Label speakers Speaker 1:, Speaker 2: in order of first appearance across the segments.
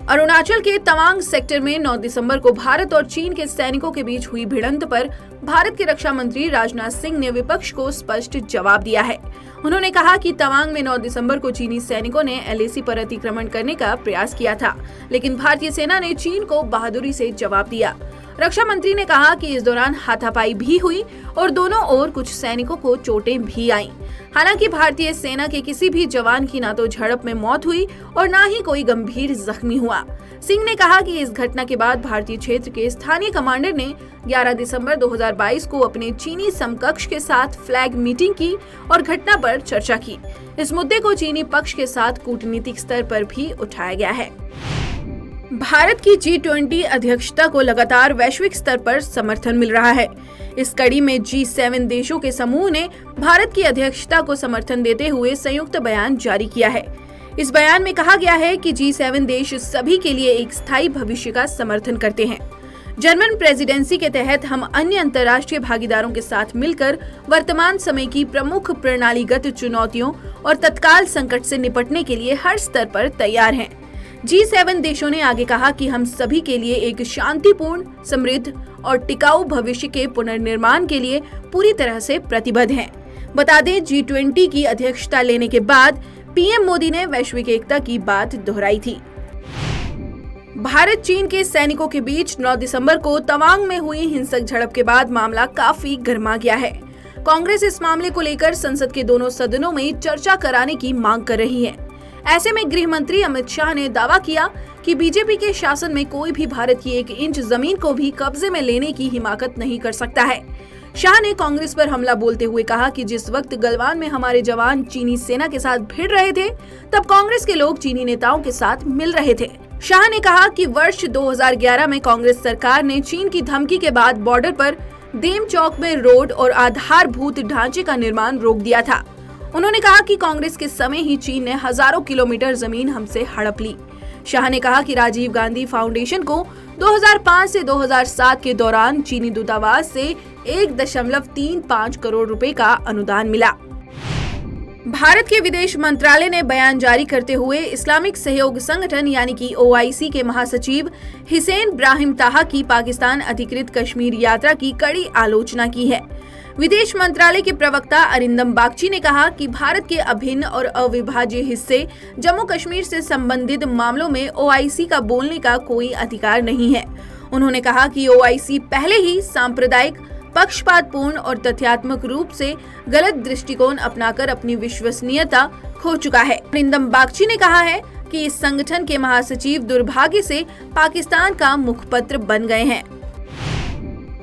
Speaker 1: अरुणाचल के तवांग सेक्टर में 9 दिसंबर को भारत और चीन के सैनिकों के बीच हुई भिड़ंत पर भारत के रक्षा मंत्री राजनाथ सिंह ने विपक्ष को स्पष्ट जवाब दिया है। उन्होंने कहा कि तवांग में 9 दिसंबर को चीनी सैनिकों ने एलएसी पर अतिक्रमण करने का प्रयास किया था, लेकिन भारतीय सेना ने चीन को बहादुरी से जवाब दिया। रक्षा मंत्री ने कहा कि इस दौरान हाथापाई भी हुई और दोनों ओर कुछ सैनिकों को चोटें भी आईं। हालांकि भारतीय सेना के किसी भी जवान की ना तो झड़प में मौत हुई और ना ही कोई गंभीर जख्मी हुआ। सिंह ने कहा कि इस घटना के बाद भारतीय क्षेत्र के स्थानीय कमांडर ने 11 दिसंबर 2022 को अपने चीनी समकक्ष के साथ फ्लैग मीटिंग की और घटना पर चर्चा की। इस मुद्दे को चीनी पक्ष के साथ कूटनीतिक स्तर पर भी उठाया गया है। भारत की G20 अध्यक्षता को लगातार वैश्विक स्तर पर समर्थन मिल रहा है। इस कड़ी में G7 देशों के समूह ने भारत की अध्यक्षता को समर्थन देते हुए संयुक्त बयान जारी किया है। इस बयान में कहा गया है कि G7 देश सभी के लिए एक स्थायी भविष्य का समर्थन करते हैं। जर्मन प्रेसिडेंसी के तहत हम अन्य अंतर्राष्ट्रीय भागीदारों के साथ मिलकर वर्तमान समय की प्रमुख प्रणालीगत चुनौतियों और तत्काल संकट से निपटने के लिए हर स्तर पर तैयार हैं। G7 देशों ने आगे कहा कि हम सभी के लिए एक शांतिपूर्ण, समृद्ध और टिकाऊ भविष्य के पुनर्निर्माण के लिए पूरी तरह से प्रतिबद्ध हैं। बता दें, G20 की अध्यक्षता लेने के बाद पीएम मोदी ने वैश्विक एकता की बात दोहराई थी। भारत चीन के सैनिकों के बीच 9 दिसंबर को तवांग में हुई हिंसक झड़प के बाद मामला काफी गर्मा गया है। कांग्रेस इस मामले को लेकर संसद के दोनों सदनों में चर्चा कराने की मांग कर रही है। ऐसे में गृह मंत्री अमित शाह ने दावा किया कि बीजेपी के शासन में कोई भी भारत की 1 इंच जमीन को भी कब्जे में लेने की हिमाकत नहीं कर सकता है। शाह ने कांग्रेस पर हमला बोलते हुए कहा कि जिस वक्त गलवान में हमारे जवान चीनी सेना के साथ भिड़ रहे थे, तब कांग्रेस के लोग चीनी नेताओं के साथ मिल रहे थे। शाह ने कहा कि वर्ष 2011 में कांग्रेस सरकार ने चीन की धमकी के बाद बॉर्डर पर देम चौक में रोड और आधारभूत ढांचे का निर्माण रोक दिया था। उन्होंने कहा कि कांग्रेस के समय ही चीन ने हजारों किलोमीटर जमीन हमसे हड़प ली। शाह ने कहा कि राजीव गांधी फाउंडेशन को 2005 से 2007 के दौरान चीनी दूतावास से 1.35 करोड़ रुपए का अनुदान मिला। भारत के विदेश मंत्रालय ने बयान जारी करते हुए इस्लामिक सहयोग संगठन यानी कि OIC के महासचिव हिसैन इब्राहिम ताहा की पाकिस्तान अधिकृत कश्मीर यात्रा की कड़ी आलोचना की है। विदेश मंत्रालय के प्रवक्ता अरिंदम बागची ने कहा कि भारत के अभिन्न और अविभाज्य हिस्से जम्मू कश्मीर से संबंधित मामलों में OIC का बोलने का कोई अधिकार नहीं है। उन्होंने कहा कि OIC पहले ही सांप्रदायिक, पक्षपातपूर्ण और तथ्यात्मक रूप से गलत दृष्टिकोण अपनाकर अपनी विश्वसनीयता खो चुका है। अरिंदम बागची ने कहा है कि इस संगठन के महासचिव दुर्भाग्य से पाकिस्तान का मुखपत्र बन गए हैं।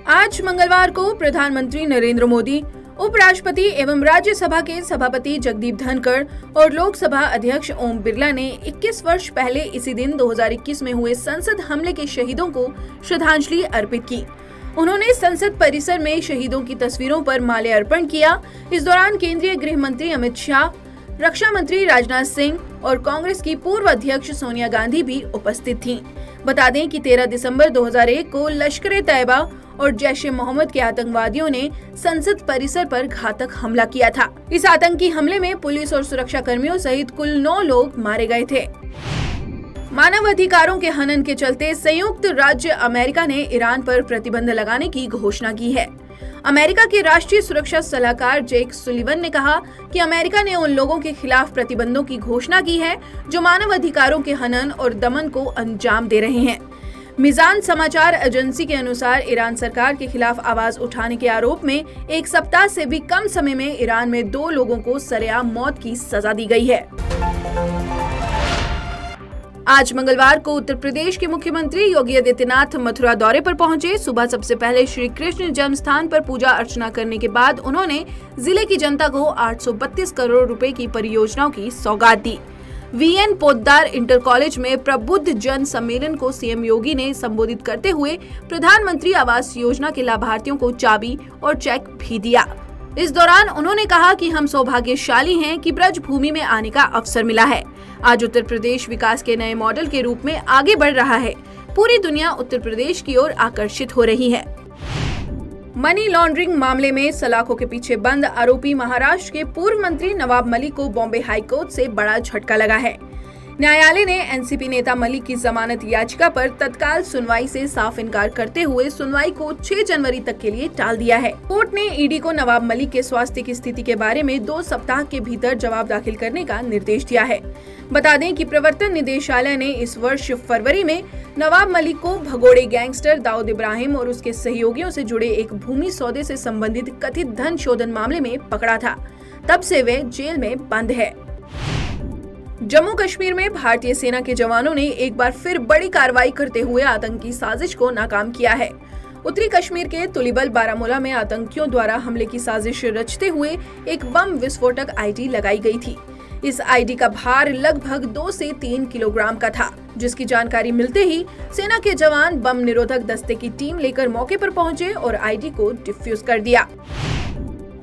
Speaker 1: आज मंगलवार को प्रधानमंत्री नरेंद्र मोदी, उपराष्ट्रपति एवं राज्यसभा के सभापति जगदीप धनखड़ और लोकसभा अध्यक्ष ओम बिरला ने 21 वर्ष पहले इसी दिन 2021 में हुए संसद हमले के शहीदों को श्रद्धांजलि अर्पित की। उन्होंने संसद परिसर में शहीदों की तस्वीरों पर माल्यार्पण किया। इस दौरान केंद्रीय गृह मंत्री अमित शाह, रक्षा मंत्री राजनाथ सिंह और कांग्रेस की पूर्व अध्यक्ष सोनिया गांधी भी उपस्थित थीं। बता दें कि 13 दिसंबर 2001 को लश्कर-ए-तैयबा और जैश-ए-मोहम्मद के आतंकवादियों ने संसद परिसर पर घातक हमला किया था। इस आतंकी हमले में पुलिस और सुरक्षा कर्मियों सहित कुल 9 लोग मारे गए थे। मानव अधिकारों के हनन के चलते संयुक्त राज्य अमेरिका ने ईरान पर प्रतिबंध लगाने की घोषणा की है। अमेरिका के राष्ट्रीय सुरक्षा सलाहकार जेक सुलिवन ने कहा कि अमेरिका ने उन लोगों के खिलाफ प्रतिबंधों की घोषणा की है जो मानव अधिकारों के हनन और दमन को अंजाम दे रहे हैं। मिजान समाचार एजेंसी के अनुसार ईरान सरकार के खिलाफ आवाज उठाने के आरोप में 1 सप्ताह से भी कम समय में ईरान में 2 लोगों को सरेआम मौत की सजा दी गई है। आज मंगलवार को उत्तर प्रदेश के मुख्यमंत्री योगी आदित्यनाथ मथुरा दौरे पर पहुंचे। सुबह सबसे पहले श्री कृष्ण जन्म स्थान पर पूजा अर्चना करने के बाद उन्होंने जिले की जनता को 832 करोड़ रुपए की परियोजनाओं की सौगात दी। VN पोद्दार इंटर कॉलेज में प्रबुद्ध जन सम्मेलन को सीएम योगी ने संबोधित करते हुए प्रधानमंत्री आवास योजना के लाभार्थियों को चाबी और चेक भी दिया। इस दौरान उन्होंने कहा कि हम सौभाग्यशाली हैं कि ब्रज भूमि में आने का अवसर मिला है। आज उत्तर प्रदेश विकास के नए मॉडल के रूप में आगे बढ़ रहा है। पूरी दुनिया उत्तर प्रदेश की ओर आकर्षित हो रही है। मनी लॉन्ड्रिंग मामले में सलाखों के पीछे बंद आरोपी महाराष्ट्र के पूर्व मंत्री नवाब मलिक को बॉम्बे हाईकोर्ट से बड़ा झटका लगा है। न्यायालय ने एनसीपी नेता मलिक की जमानत याचिका पर तत्काल सुनवाई से साफ इनकार करते हुए सुनवाई को 6 जनवरी तक के लिए टाल दिया है। कोर्ट ने ईडी को नवाब मलिक के स्वास्थ्य की स्थिति के बारे में 2 सप्ताह के भीतर जवाब दाखिल करने का निर्देश दिया है। बता दें कि प्रवर्तन निदेशालय ने इस वर्ष फरवरी में नवाब मलिक को भगोड़े गैंगस्टर दाऊद इब्राहिम और उसके सहयोगियों से जुड़े एक भूमि सौदे से संबंधित कथित धन शोधन मामले में पकड़ा था। तब से वे जेल में बंद है। जम्मू कश्मीर में भारतीय सेना के जवानों ने एक बार फिर बड़ी कार्रवाई करते हुए आतंकी साजिश को नाकाम किया है। उत्तरी कश्मीर के तुलिबल बारामूला में आतंकियों द्वारा हमले की साजिश रचते हुए एक बम विस्फोटक आईडी लगाई गई थी। इस आईडी का भार लगभग 2 से 3 किलोग्राम का था, जिसकी जानकारी मिलते ही सेना के जवान बम निरोधक दस्ते की टीम लेकर मौके पर पहुंचे और आईडी को डिफ्यूज कर दिया।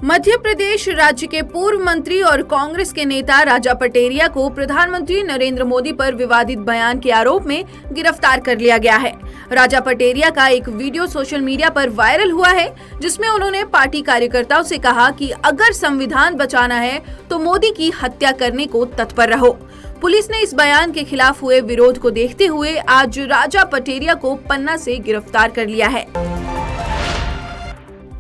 Speaker 1: मध्य प्रदेश राज्य के पूर्व मंत्री और कांग्रेस के नेता राजा पटेरिया को प्रधानमंत्री नरेंद्र मोदी पर विवादित बयान के आरोप में गिरफ्तार कर लिया गया है। राजा पटेरिया का एक वीडियो सोशल मीडिया पर वायरल हुआ है, जिसमें उन्होंने पार्टी कार्यकर्ताओं से कहा कि अगर संविधान बचाना है तो मोदी की हत्या करने को तत्पर रहो। पुलिस ने इस बयान के खिलाफ हुए विरोध को देखते हुए आज राजा पटेरिया को पन्ना से गिरफ्तार कर लिया है।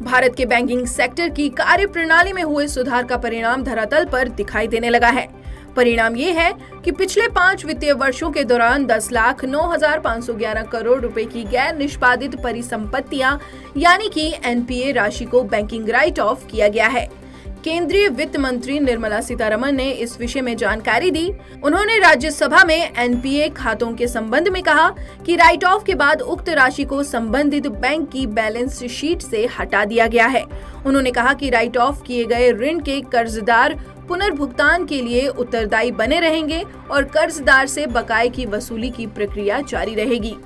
Speaker 1: भारत के बैंकिंग सेक्टर की कार्यप्रणाली में हुए सुधार का परिणाम धरातल पर दिखाई देने लगा है। परिणाम ये है कि पिछले 5 वित्तीय वर्षों के दौरान 10,09,511 करोड़ रुपए की गैर निष्पादित परिसंपत्तियां यानी कि एनपीए राशि को बैंकिंग राइट ऑफ किया गया है। केंद्रीय वित्त मंत्री निर्मला सीतारमण ने इस विषय में जानकारी दी। उन्होंने राज्यसभा में एनपीए खातों के संबंध में कहा कि राइट ऑफ के बाद उक्त राशि को संबंधित बैंक की बैलेंस शीट से हटा दिया गया है। उन्होंने कहा कि राइट ऑफ किए गए ऋण के कर्जदार पुनर्भुगतान के लिए उत्तरदायी बने रहेंगे और कर्जदार से बकाये की वसूली की प्रक्रिया जारी रहेगी।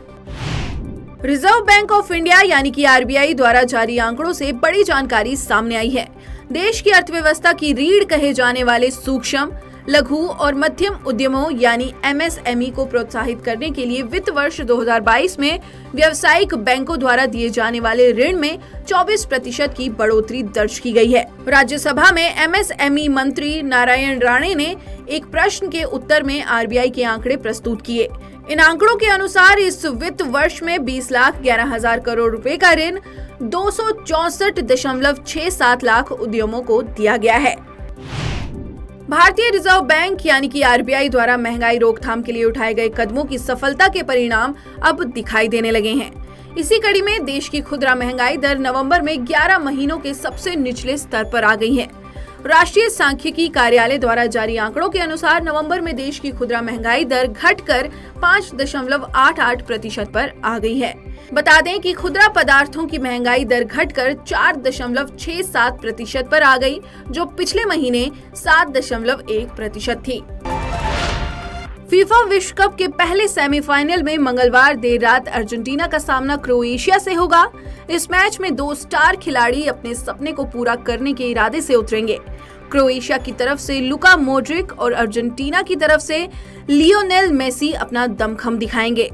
Speaker 1: रिजर्व बैंक ऑफ इंडिया यानी कि आरबीआई द्वारा जारी आंकड़ों से बड़ी जानकारी सामने आई है। देश की अर्थव्यवस्था की रीढ़ कहे जाने वाले सूक्ष्म, लघु और मध्यम उद्यमों यानी एमएसएमई को प्रोत्साहित करने के लिए वित्त वर्ष 2022 में व्यावसायिक बैंकों द्वारा दिए जाने वाले ऋण में 24% की बढ़ोतरी दर्ज की गई है। राज्यसभा में एमएसएमई मंत्री नारायण राणे ने एक प्रश्न के उत्तर में आरबीआई के आंकड़े प्रस्तुत किए। इन आंकड़ों के अनुसार इस वित्त वर्ष में 20,11,000 करोड़ रुपए का ऋण 264.67 लाख उद्यमों को दिया गया है। भारतीय रिजर्व बैंक यानी कि आरबीआई द्वारा महंगाई रोकथाम के लिए उठाए गए कदमों की सफलता के परिणाम अब दिखाई देने लगे हैं। इसी कड़ी में देश की खुदरा महंगाई दर नवंबर में 11 महीनों के सबसे निचले स्तर पर आ गई है। राष्ट्रीय सांख्यिकी कार्यालय द्वारा जारी आंकड़ों के अनुसार नवंबर में देश की खुदरा महंगाई दर घटकर 5.88% पर आ गई है। बता दें कि खुदरा पदार्थों की महंगाई दर घटकर 4.67% पर आ गई, जो पिछले महीने 7.1% थी। फीफा विश्व कप के पहले सेमीफाइनल में मंगलवार देर रात अर्जेंटीना का सामना क्रोएशिया से होगा। इस मैच में 2 स्टार खिलाड़ी अपने सपने को पूरा करने के इरादे से उतरेंगे। क्रोएशिया की तरफ से लुका मोड्रिक और अर्जेंटीना की तरफ से लियोनेल मेसी अपना दमखम दिखाएंगे।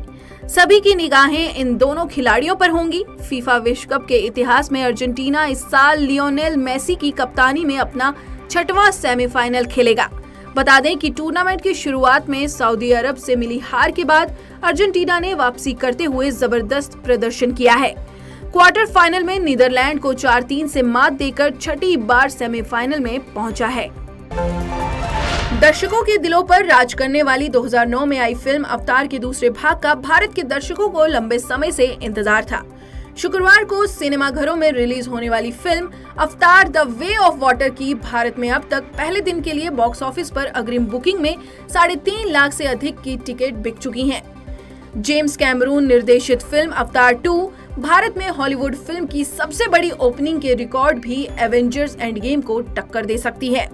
Speaker 1: सभी की निगाहें इन दोनों खिलाड़ियों पर होंगी। फीफा विश्व कप के इतिहास में अर्जेंटीना इस साल लियोनेल मेसी की कप्तानी में अपना 6वां सेमीफाइनल खेलेगा। बता दें कि टूर्नामेंट की शुरुआत में सऊदी अरब से मिली हार के बाद अर्जेंटीना ने वापसी करते हुए जबरदस्त प्रदर्शन किया है। क्वार्टर फाइनल में नीदरलैंड को 4-3 से मात देकर 6ठी बार सेमीफाइनल में पहुंचा है। दर्शकों के दिलों पर राज करने वाली 2009 में आई फिल्म अवतार के दूसरे भाग का भारत के दर्शकों को लंबे समय से इंतजार था। शुक्रवार को सिनेमाघरों में रिलीज होने वाली फिल्म अवतार द वे ऑफ वाटर की भारत में अब तक पहले दिन के लिए बॉक्स ऑफिस पर अग्रिम बुकिंग में 3.5 लाख से अधिक की टिकट बिक चुकी हैं। जेम्स कैमरून निर्देशित फिल्म अवतार 2 भारत में हॉलीवुड फिल्म की सबसे बड़ी ओपनिंग के रिकॉर्ड भी एवेंजर्स एंड गेम को टक्कर दे सकती है।